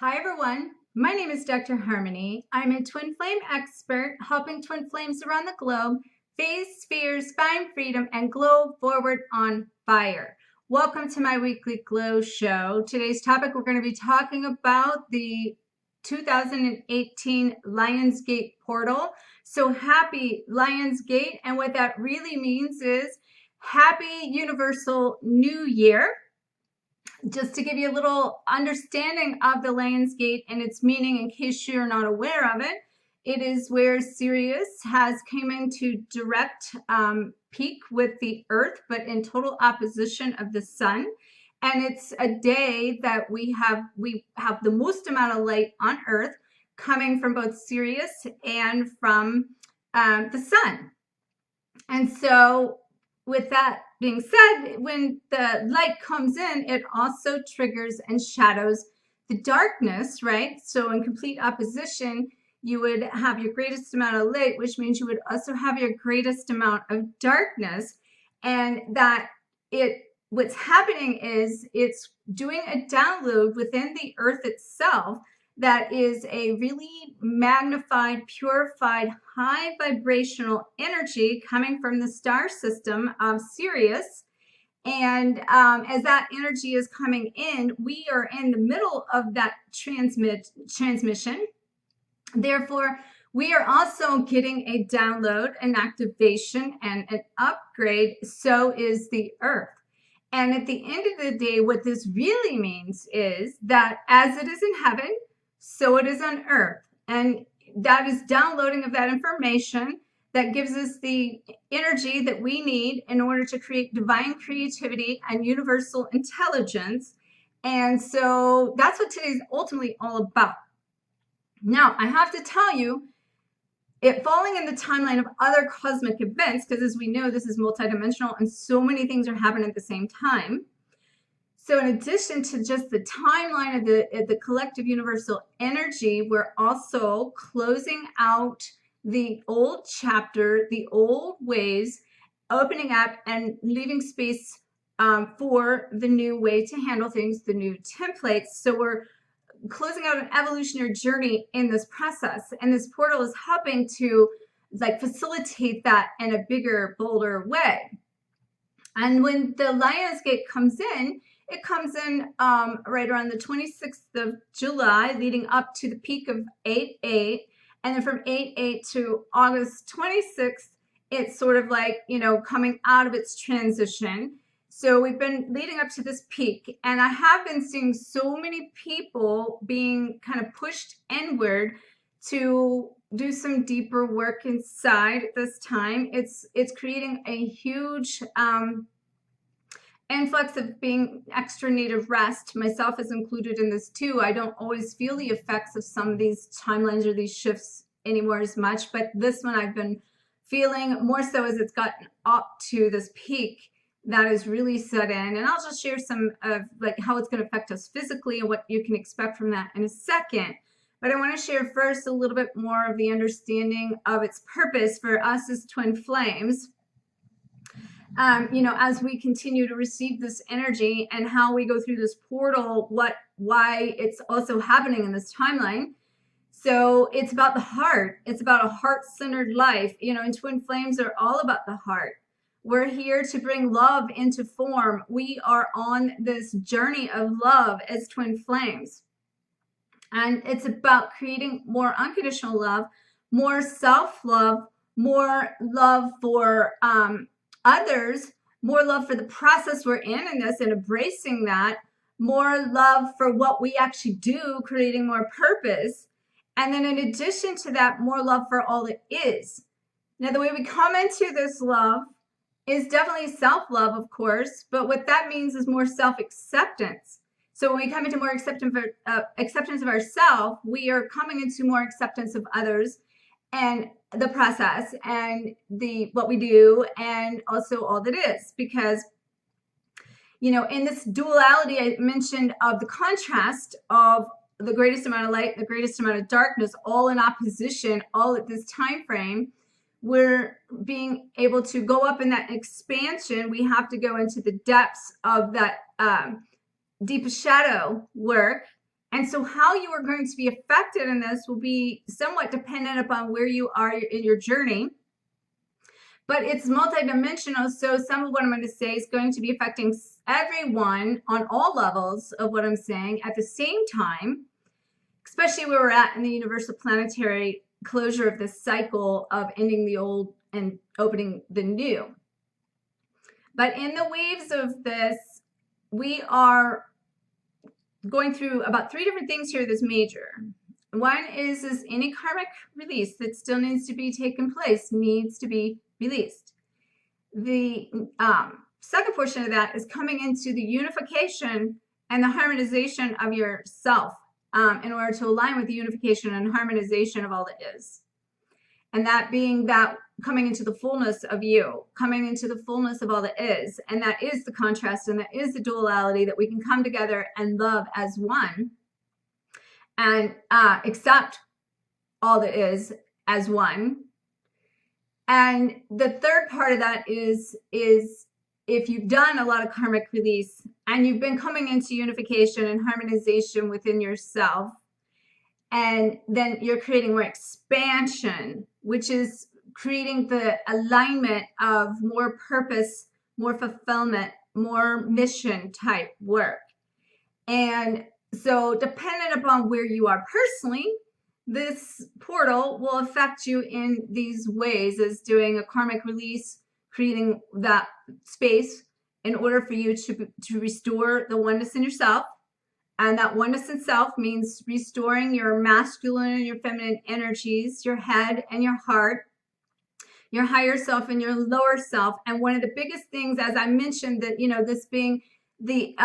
Hi everyone, my name is Dr. Harmony. I'm a twin flame expert helping twin flames around the globe face fears, find freedom, and glow forward on fire. Welcome to my weekly glow show. Today's topic, we're going to be talking about the 2018 Lionsgate portal. So happy Lionsgate, and what that really means is happy universal new year. Just to give you a little understanding of the Lionsgate and its meaning in case you're not aware of it, it is where Sirius has came into direct peak with the Earth, but in total opposition of the Sun. And it's a day that we have the most amount of light on Earth coming from both Sirius and from the Sun. And so with that being said, when the light comes in, it also triggers and shadows the darkness, right? So in complete opposition, you would have your greatest amount of light, which means you would also have your greatest amount of darkness. And that what's happening is it's doing a download within the Earth itself that is a really magnified, purified, high vibrational energy coming from the star system of Sirius. And as that energy is coming in, we are in the middle of that transmission. Therefore, we are also getting a download, an activation, and an upgrade. So is the Earth. And at the end of the day, what this really means is that as it is in heaven, so it is on Earth. And that is downloading of that information that gives us the energy that we need in order to create divine creativity and universal intelligence. And so that's what today's ultimately all about. Now, I have to tell you, it falling in the timeline of other cosmic events, because as we know, this is multidimensional and so many things are happening at the same time. So in addition to just the timeline of the collective universal energy, we're also closing out the old chapter, the old ways, opening up and leaving space for the new way to handle things, the new templates. So we're closing out an evolutionary journey in this process. And this portal is helping to facilitate that in a bigger, bolder way. And when the Lionsgate comes in, it comes in right around the 26th of July, leading up to the peak of 8/8. And then from 8/8 to August 26th, it's sort of like, coming out of its transition. So we've been leading up to this peak. And I have been seeing so many people being kind of pushed inward to do some deeper work inside at this time. It's creating a huge influx of being extra native rest. Myself is included in this too. I don't always feel the effects of some of these timelines or these shifts anymore as much, but this one I've been feeling more so as it's gotten up to this peak that is really set in. And I'll just share some of how it's going to affect us physically and what you can expect from that in a second. But I want to share first a little bit more of the understanding of its purpose for us as twin flames. As we continue to receive this energy and how we go through this portal, why it's also happening in this timeline. So it's about the heart. It's about a heart-centered life. And twin flames are all about the heart. We're here to bring love into form. We are on this journey of love as twin flames. And it's about creating more unconditional love, more self-love, more love for others, more love for the process we're in this and embracing that, more love for what we actually do, creating more purpose. And then in addition to that, more love for all it is. Now, the way we come into this love is definitely self-love, of course, but what that means is more self-acceptance. So when we come into more acceptance of ourselves, we are coming into more acceptance of others and the process and what we do and also all that is. Because, in this duality I mentioned of the contrast of the greatest amount of light, the greatest amount of darkness, all in opposition, all at this time frame, we're being able to go up in that expansion. We have to go into the depths of that deep shadow work And so how you are going to be affected in this will be somewhat dependent upon where you are in your journey. But it's multidimensional, so some of what I'm going to say is going to be affecting everyone on all levels of what I'm saying at the same time, especially where we're at in the universal planetary closure of this cycle of ending the old and opening the new. But in the waves of this, we are going through about 3 different things here that's major. One is any karmic release that still needs to be taken place needs to be released. The second portion of that is coming into the unification and the harmonization of yourself in order to align with the unification and harmonization of all that is. And that being that coming into the fullness of you, coming into the fullness of all that is. And that is the contrast and that is the duality, that we can come together and love as one and accept all that is as one. And the third part of that is if you've done a lot of karmic release and you've been coming into unification and harmonization within yourself, and then you're creating more expansion, which is creating the alignment of more purpose, more fulfillment, more mission type work. And so dependent upon where you are personally, this portal will affect you in these ways, as doing a karmic release, creating that space in order for you to restore the oneness in yourself. And that oneness in self means restoring your masculine and your feminine energies, your head and your heart, your higher self and your lower self. And one of the biggest things, as I mentioned, that, you know, this being the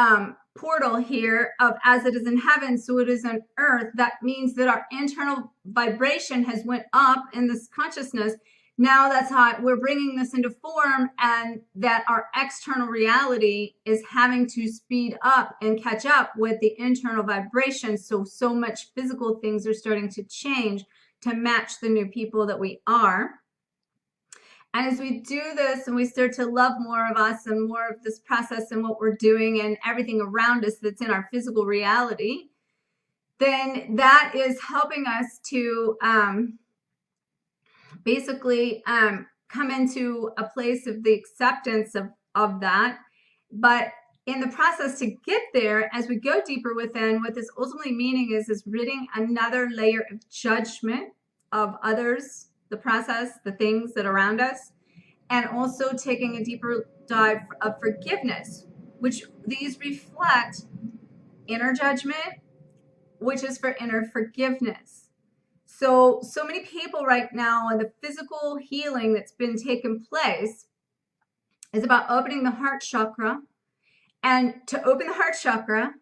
portal here of as it is in heaven, so it is on earth, that means that our internal vibration has went up in this consciousness. Now that's how we're bringing this into form, and that our external reality is having to speed up and catch up with the internal vibration. So much physical things are starting to change to match the new people that we are. And as we do this and we start to love more of us and more of this process and what we're doing and everything around us that's in our physical reality, then that is helping us to basically come into a place of the acceptance of that. But in the process to get there, as we go deeper within, what this ultimately meaning is ridding another layer of judgment of others, the process, the things that are around us, and also taking a deeper dive of forgiveness, which these reflect inner judgment, which is for inner forgiveness. So many people right now, and the physical healing that's been taking place is about opening the heart chakra. And to open the heart chakra,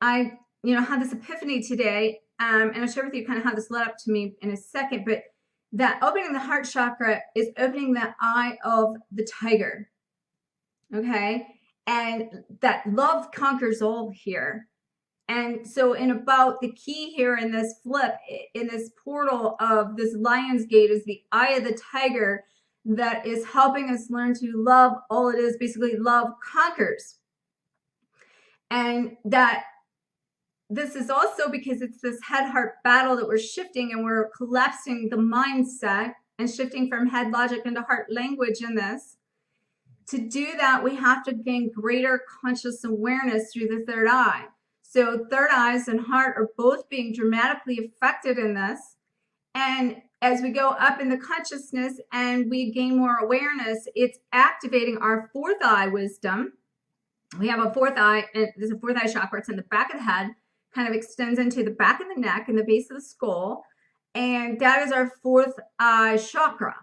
I had this epiphany today, and I'll share with you kind of how this led up to me in a second, but that opening the heart chakra is opening the eye of the tiger, okay? And that love conquers all here. And so in about the key here in this flip, in this portal of this lion's gate, is the eye of the tiger that is helping us learn to love all it is. Basically, love conquers. And that this is also because it's this head-heart battle that we're shifting, and we're collapsing the mindset and shifting from head logic into heart language in this. To do that, we have to gain greater conscious awareness through the third eye. So third eyes and heart are both being dramatically affected in this. And as we go up in the consciousness and we gain more awareness, it's activating our fourth eye wisdom. We have a fourth eye, and there's a fourth eye chakra. It's in the back of the head, kind of extends into the back of the neck and the base of the skull. And that is our fourth eye chakra.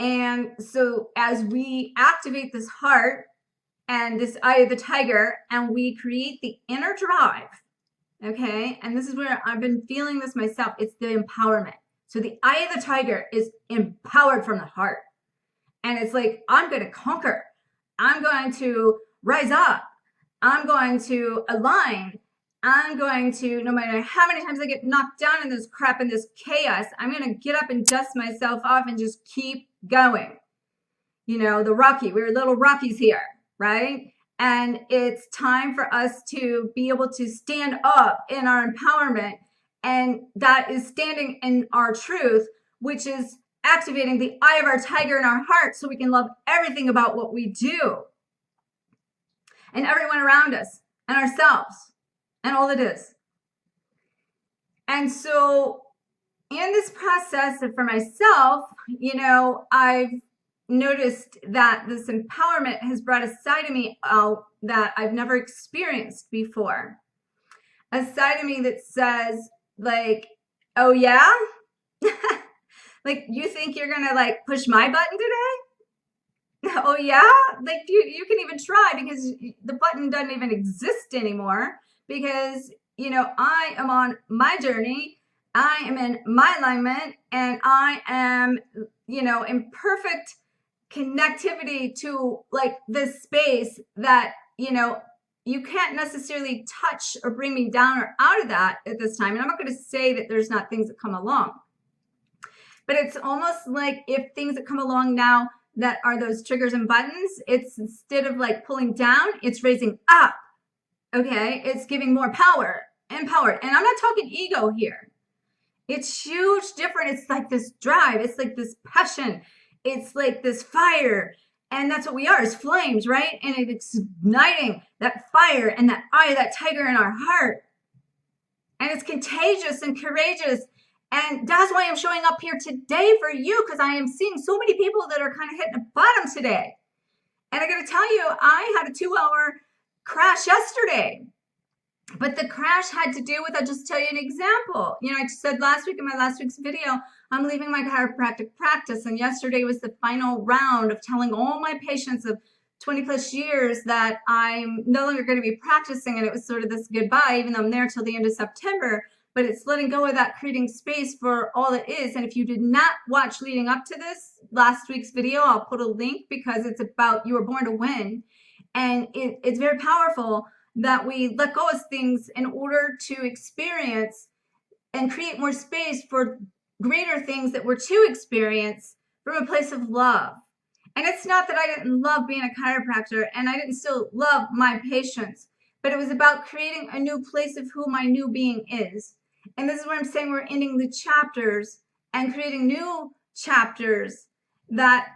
And so as we activate this heart and this eye of the tiger, and we create the inner drive, okay? And this is where I've been feeling this myself. It's the empowerment. So the eye of the tiger is empowered from the heart. And it's like, I'm going to conquer. I'm going to rise up. I'm going to align. I'm going to, no matter how many times I get knocked down in this crap and this chaos, I'm going to get up and dust myself off and just keep going. You know, the Rocky, we're little Rockies here, right? And it's time for us to be able to stand up in our empowerment. And that is standing in our truth, which is activating the eye of our tiger in our heart so we can love everything about what we do and everyone around us and ourselves and all it is. And so in this process, and for myself, you know, I've noticed that this empowerment has brought a side of me out that I've never experienced before. A side of me that says, like, oh yeah? Like, you think you're gonna like push my button today? Oh yeah? Like, you can even try, because the button doesn't even exist anymore, because, you know, I am on my journey, I am in my alignment, and I am, you know, in perfect connectivity to like this space that, you know, you can't necessarily touch or bring me down or out of that at this time. And I'm not going to say that there's not things that come along, but it's almost like if things that come along now that are those triggers and buttons, it's instead of like pulling down, it's raising up. Okay, it's giving more power, empowered. And I'm not talking ego here. It's huge different. It's like this drive. It's like this passion. It's like this fire. And that's what we are, is flames, right? And it's igniting that fire and that eye, that tiger in our heart. And it's contagious and courageous. And that's why I'm showing up here today for you, because I am seeing so many people that are kind of hitting the bottom today. And I got to tell you, I had a 2-hour crash yesterday. But the crash had to do with, I'll just tell you an example. You know, I said last week in my last week's video, I'm leaving my chiropractic practice. And yesterday was the final round of telling all my patients of 20 plus years that I'm no longer going to be practicing. And it was sort of this goodbye, even though I'm there till the end of September. But it's letting go of that, creating space for all it is. And if you did not watch leading up to this last week's video, I'll put a link, because it's about you were born to win. And it's very powerful that we let go of things in order to experience and create more space for greater things that we're to experience from a place of love. And it's not that I didn't love being a chiropractor and I didn't still love my patients, but it was about creating a new place of who my new being is. And this is where I'm saying we're ending the chapters and creating new chapters that,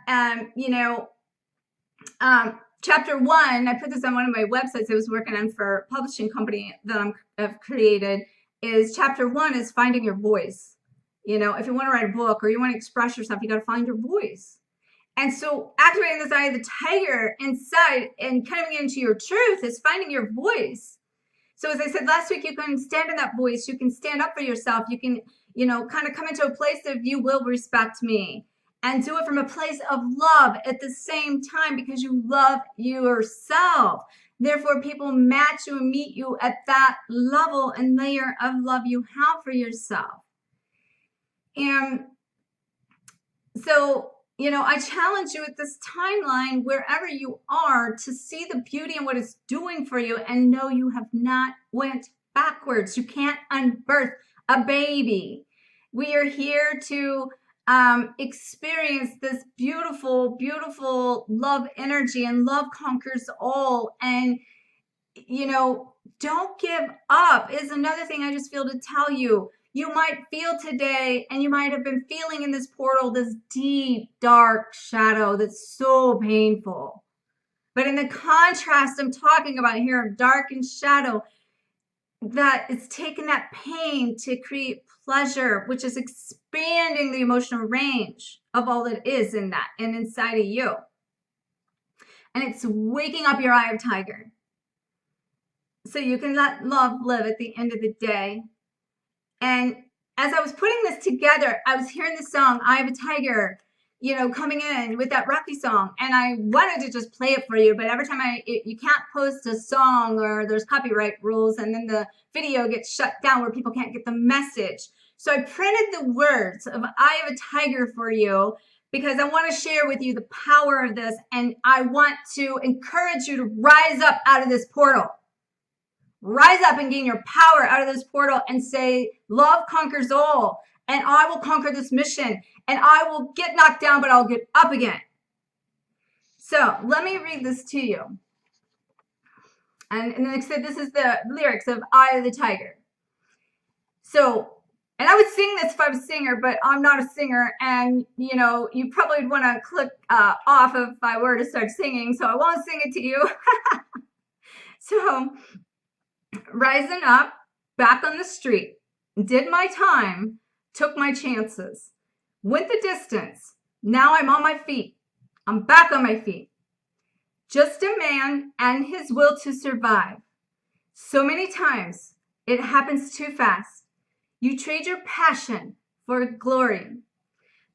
Chapter 1, I put this on one of my websites I was working on for a publishing company that I've created, is Chapter 1 is finding your voice. You know, if you want to write a book or you want to express yourself, you got to find your voice. And so activating this eye of the tiger inside and coming into your truth is finding your voice. So as I said last week, you can stand in that voice. You can stand up for yourself. You can, you know, kind of come into a place of you will respect me. And do it from a place of love at the same time, because you love yourself. Therefore, people match you and meet you at that level and layer of love you have for yourself. And so, you know, I challenge you at this timeline, wherever you are, to see the beauty in what it's doing for you and know you have not went backwards. You can't unbirth a baby. We are here to experience this beautiful, beautiful love energy, and love conquers all. And, you know, don't give up is another thing I just feel to tell you. You might feel today, and you might have been feeling in this portal, this deep, dark shadow that's so painful. But in the contrast I'm talking about here of dark and shadow, that it's taken that pain to create pleasure, which is expanding the emotional range of all that is in that and inside of you. And it's waking up your eye of tiger, so you can let love live at the end of the day. And as I was putting this together, I was hearing the song Eye of a Tiger, you know, coming in with that Rocky song, and I wanted to just play it for you, but every time you can't post a song, or there's copyright rules, and then the video gets shut down where people can't get the message. So I printed the words of Eye of a Tiger for you, because I want to share with you the power of this, and I want to encourage you to rise up out of this portal. Rise up and gain your power out of this portal and say, love conquers all, and I will conquer this mission, and I will get knocked down, but I'll get up again. So let me read this to you. And like I said, this is the lyrics of Eye of the Tiger. So, and I would sing this if I was a singer, but I'm not a singer. And, you know, you probably would want to click off if I were to start singing. So I won't sing it to you. So, rising up, back on the street, did my time, took my chances, went the distance. Now I'm on my feet. I'm back on my feet. Just a man and his will to survive. So many times it happens too fast. You trade your passion for glory.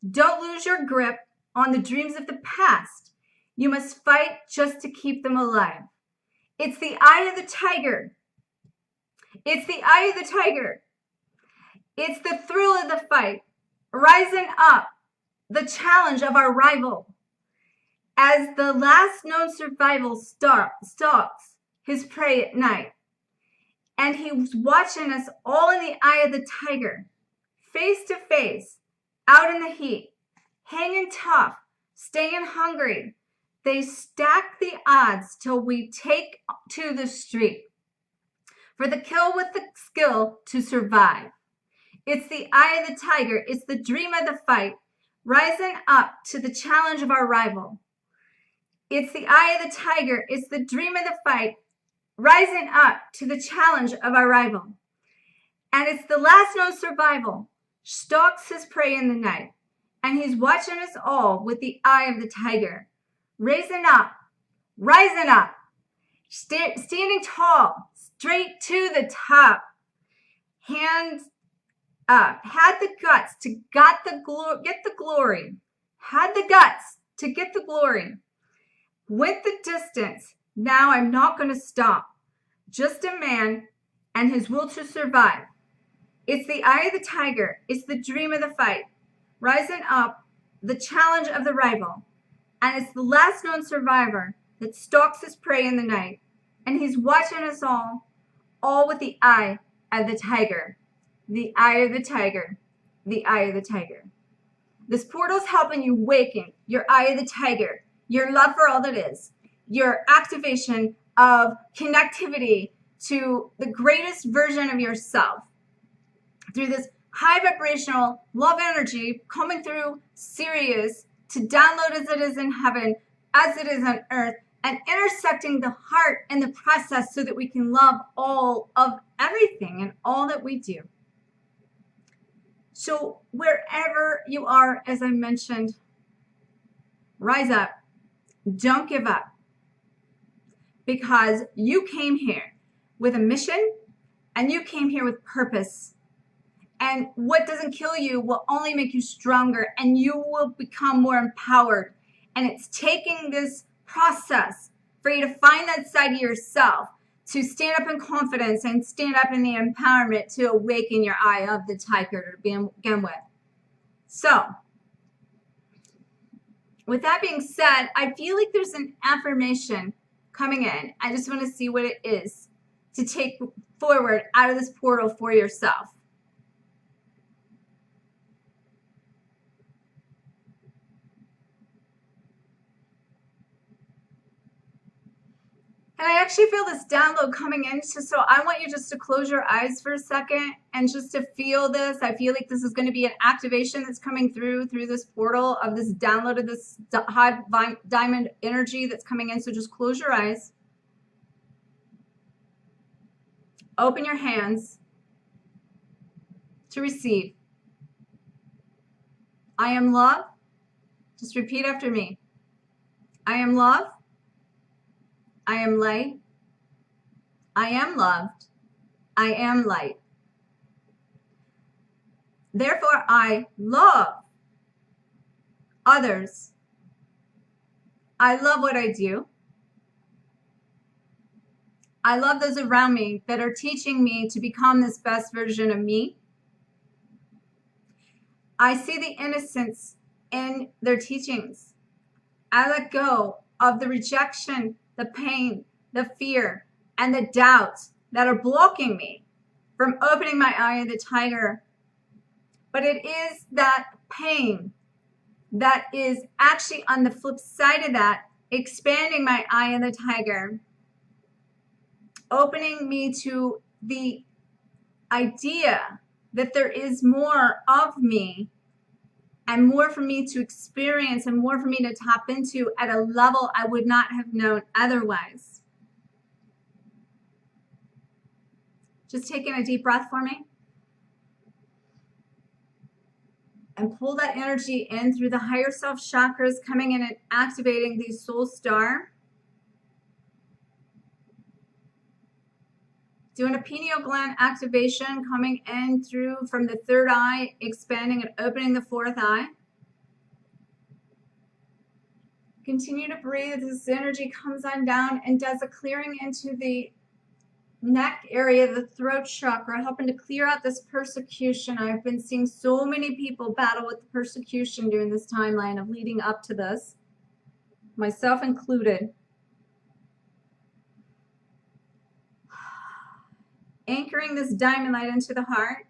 Don't lose your grip on the dreams of the past. You must fight just to keep them alive. It's the eye of the tiger. It's the eye of the tiger. It's the thrill of the fight. Rising up, the challenge of our rival. As the last known survival stalks his prey at night. And he's watching us all in the eye of the tiger, face to face, out in the heat, hanging tough, staying hungry. They stack the odds till we take to the street for the kill with the skill to survive. It's the eye of the tiger. It's the dream of the fight, rising up to the challenge of our rival. It's the eye of the tiger. It's the dream of the fight, rising up to the challenge of our rival. And it's the last known survival, stalks his prey in the night. And he's watching us all with the eye of the tiger. Raising up, rising up, standing tall, straight to the top. Hands up, had the guts to get the glory. Had the guts to get the glory. Went the distance. Now I'm not going to stop. Just a man and his will to survive. It's the eye of the tiger. It's the dream of the fight. Rising up, the challenge of the rival. And it's the last known survivor that stalks his prey in the night. And he's watching us all with the eye of the tiger. The eye of the tiger. The eye of the tiger. This portal's helping you awaken your eye of the tiger, your love for all that is, your activation of connectivity to the greatest version of yourself through this high vibrational love energy coming through Sirius to download as it is in heaven, as it is on earth, and intersecting the heart in the process so that we can love all of everything and all that we do. So wherever you are, as I mentioned, rise up. Don't give up, because you came here with a mission and you came here with purpose. And what doesn't kill you will only make you stronger, and you will become more empowered. And it's taking this process for you to find that side of yourself, to stand up in confidence and stand up in the empowerment to awaken your eye of the tiger to begin with. So, with that being said, I feel like there's an affirmation coming in. I just want to see what it is to take forward out of this portal for yourself. And I actually feel this download coming in, so I want you just to close your eyes for a second and just to feel this. I feel like this is going to be an activation that's coming through this portal of this download of this high diamond energy that's coming in. So just close your eyes. Open your hands to receive. I am love. Just repeat after me. I am love. I am light. I am loved. I am light. Therefore, I love others. I love what I do. I love those around me that are teaching me to become this best version of me. I see the innocence in their teachings. I let go of the rejection, the pain, the fear, and the doubts that are blocking me from opening my eye of the tiger. But it is that pain that is actually on the flip side of that, expanding my eye of the tiger. opening me to the idea that there is more of me and more for me to experience and more for me to tap into at a level I would not have known otherwise. Just taking a deep breath for me. And pull that energy in through the higher self chakras, coming in and activating the soul star. Doing a pineal gland activation, coming in through from the third eye, expanding and opening the fourth eye. Continue to breathe as this energy comes on down and does a clearing into the neck area, the throat chakra, helping to clear out this persecution. I've been seeing so many people battle with the persecution during this timeline of leading up to this, myself included. Anchoring this diamond light into the heart.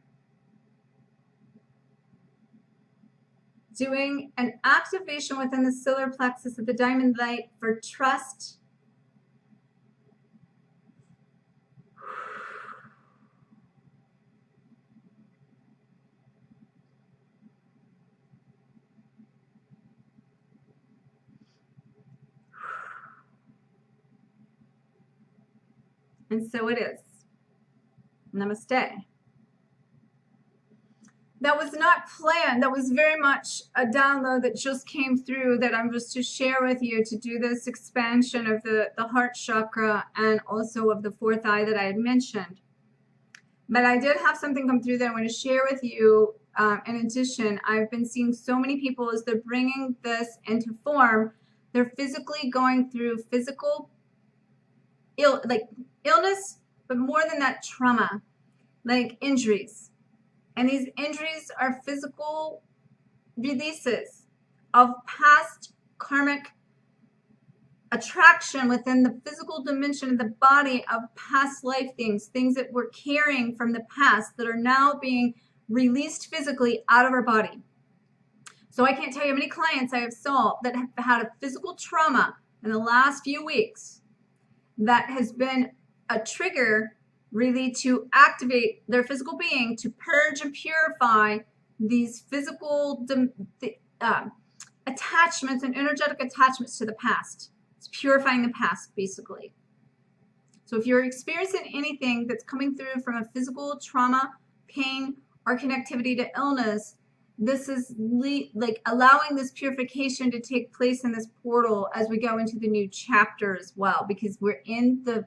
Doing an activation within the solar plexus of the diamond light for trust. And so it is. Namaste. That was not planned. That was very much a download that just came through that I'm just to share with you, to do this expansion of the heart chakra and also of the fourth eye that I had mentioned. But I did have something come through that I want to share with you. In addition, I've been seeing so many people as they're bringing this into form, they're physically going through physical illness, but more than that, trauma, like injuries. And these injuries are physical releases of past karmic attraction within the physical dimension of the body of past life things that we're carrying from the past that are now being released physically out of our body. So I can't tell you how many clients I have saw that have had a physical trauma in the last few weeks that has been a trigger really to activate their physical being to purge and purify these physical attachments and energetic attachments to the past. It's purifying the past, basically. So if you're experiencing anything that's coming through from a physical trauma, pain, or connectivity to illness, this is like allowing this purification to take place in this portal as we go into the new chapter as well, because we're in the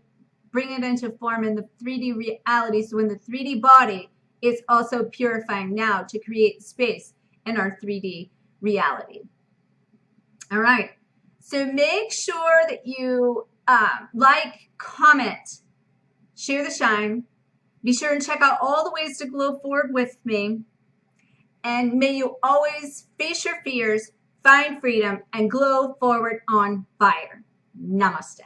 bring it into form in the 3D reality. So in the 3D body, it's also purifying now to create space in our 3D reality. All right. So make sure that you like, comment, share the shine. Be sure and check out all the ways to glow forward with me. And may you always face your fears, find freedom, and glow forward on fire. Namaste.